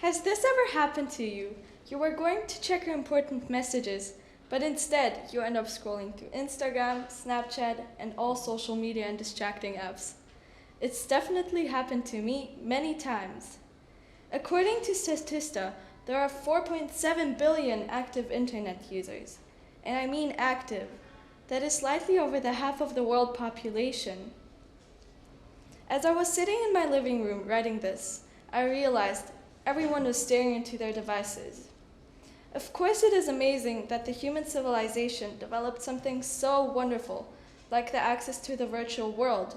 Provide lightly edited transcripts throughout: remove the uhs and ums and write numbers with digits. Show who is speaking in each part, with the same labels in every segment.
Speaker 1: Has this ever happened to you? You were going to check your important messages, but instead you end up scrolling through Instagram, Snapchat, and all social media and distracting apps. It's definitely happened to me many times. According to Statista, there are 4.7 billion active internet users. And I mean active. That is slightly over the half of the world population. As I was sitting in my living room writing this, I realized everyone was staring into their devices. Of course, it is amazing that the human civilization developed something so wonderful, like the access to the virtual world.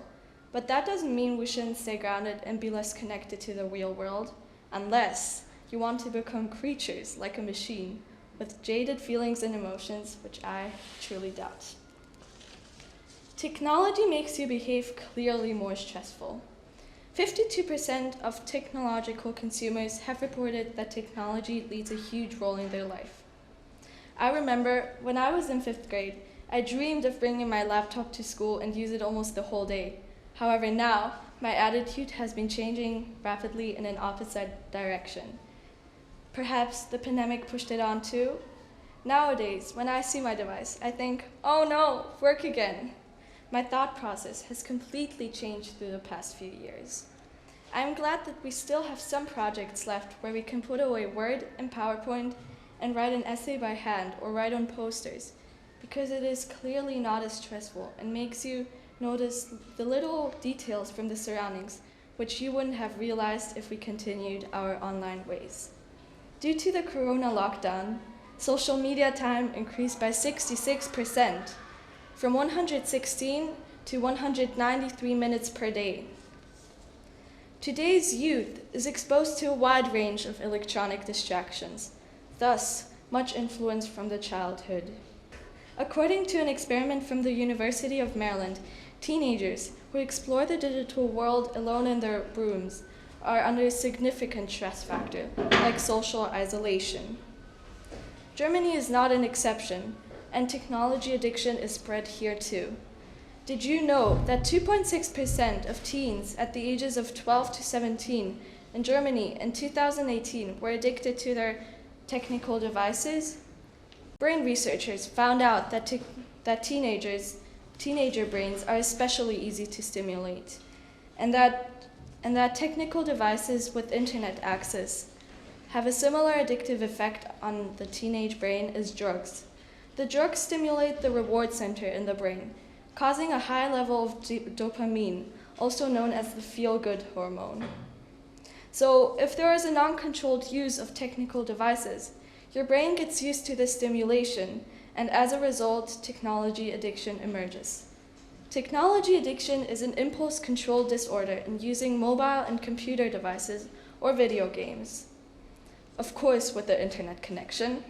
Speaker 1: But that doesn't mean we shouldn't stay grounded and be less connected to the real world, unless you want to become creatures like a machine with jaded feelings and emotions, which I truly doubt. Technology makes you behave clearly more stressful. 52% of technological consumers have reported that technology leads a huge role in their life. I remember when I was in 5th grade, I dreamed of bringing my laptop to school and use it almost the whole day. However, now, my attitude has been changing rapidly in an opposite direction. Perhaps the pandemic pushed it on too? Nowadays, when I see my device, I think, oh no, work again. My thought process has completely changed through the past few years. I'm glad that we still have some projects left where we can put away Word and PowerPoint and write an essay by hand or write on posters, because it is clearly not as stressful and makes you notice the little details from the surroundings, which you wouldn't have realized if we continued our online ways. Due to the corona lockdown, social media time increased by 66%, from 116 to 193 minutes per day. Today's youth is exposed to a wide range of electronic distractions, thus much influence from the childhood. According to an experiment from the University of Maryland, teenagers who explore the digital world alone in their rooms are under a significant stress factor, like social isolation. Germany is not an exception, and technology addiction is spread here too. Did you know that 2.6% of teens at the ages of 12 to 17 in Germany in 2018 were addicted to their technical devices? Brain researchers found out that teenager brains are especially easy to stimulate, and that technical devices with internet access have a similar addictive effect on the teenage brain as drugs. The drugs stimulate the reward center in the brain, causing a high level of dopamine, also known as the feel-good hormone. So if there is a non-controlled use of technical devices, your brain gets used to the stimulation, and as a result, technology addiction emerges. Technology addiction is an impulse control disorder in using mobile and computer devices or video games. Of course, with the internet connection.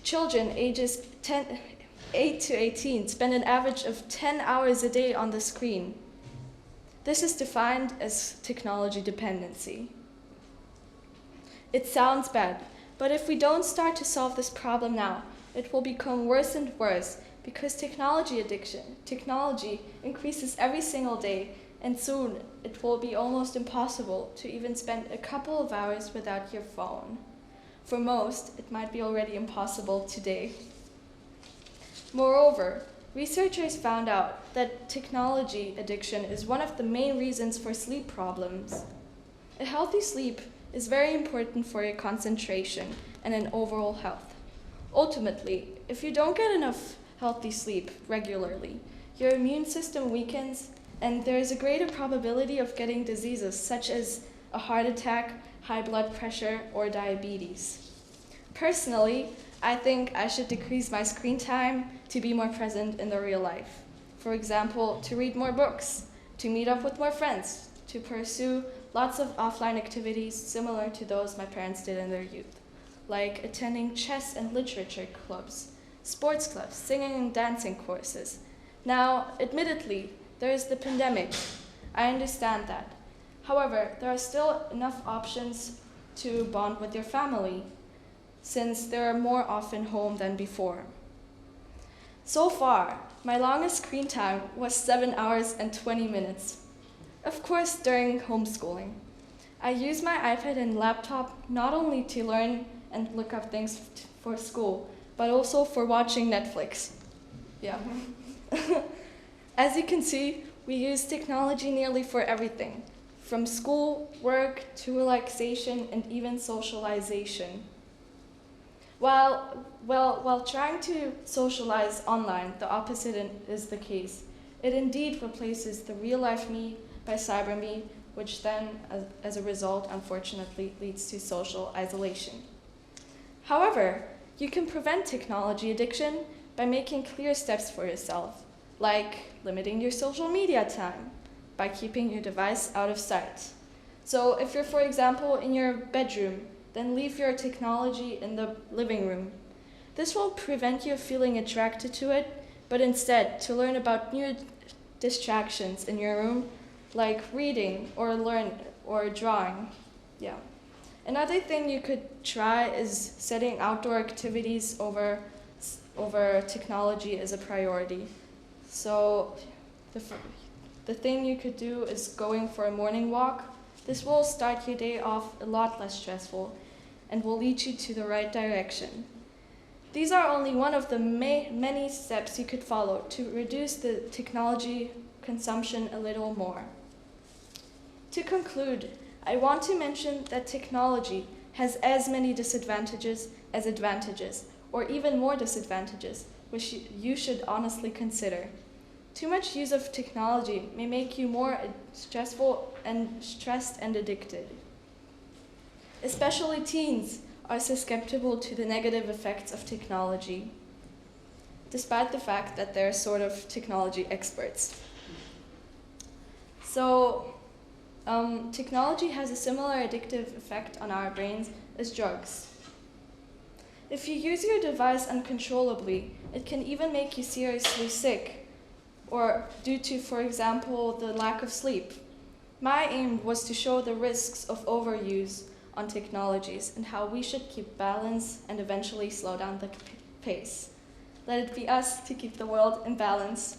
Speaker 1: Children ages 8 to 18 spend an average of 10 hours a day on the screen. This is defined as technology dependency. It sounds bad, but if we don't start to solve this problem now, it will become worse and worse because technology increases every single day, and soon it will be almost impossible to even spend a couple of hours without your phone. For most, it might be already impossible today. Moreover, researchers found out that technology addiction is one of the main reasons for sleep problems. A healthy sleep is very important for your concentration and an overall health. Ultimately, if you don't get enough healthy sleep regularly, your immune system weakens and there is a greater probability of getting diseases such as a heart attack, high blood pressure, or diabetes. Personally, I think I should decrease my screen time to be more present in the real life. For example, to read more books, to meet up with more friends, to pursue lots of offline activities similar to those my parents did in their youth, like attending chess and literature clubs, sports clubs, singing and dancing courses. Now, admittedly, there is the pandemic. I understand that. However, there are still enough options to bond with your family, since they are more often home than before. So far, my longest screen time was 7 hours and 20 minutes. Of course, during homeschooling. I use my iPad and laptop not only to learn and look up things for school, but also for watching Netflix. Yeah. As you can see, we use technology nearly for everything, from school, work, to relaxation, and even socialization. While trying to socialize online, the opposite is the case. It indeed replaces the real-life me by cyber me, which then, as a result, unfortunately, leads to social isolation. However, you can prevent technology addiction by making clear steps for yourself, like limiting your social media time, by keeping your device out of sight. So if you're, for example, in your bedroom, then leave your technology in the living room. This will prevent you feeling attracted to it, but instead to learn about new distractions in your room, like reading or drawing. Yeah. Another thing you could try is setting outdoor activities over technology as a priority. So the thing you could do is going for a morning walk. This will start your day off a lot less stressful and will lead you to the right direction. These are only one of the many steps you could follow to reduce the technology consumption a little more. To conclude, I want to mention that technology has as many disadvantages as advantages, or even more disadvantages, which you should honestly consider. Too much use of technology may make you more stressed and addicted. Especially teens are susceptible to the negative effects of technology, despite the fact that they're sort of technology experts. So, technology has a similar addictive effect on our brains as drugs. If you use your device uncontrollably, it can even make you seriously sick, or due to, for example, the lack of sleep. My aim was to show the risks of overuse on technologies and how we should keep balance and eventually slow down the pace. Let it be us to keep the world in balance.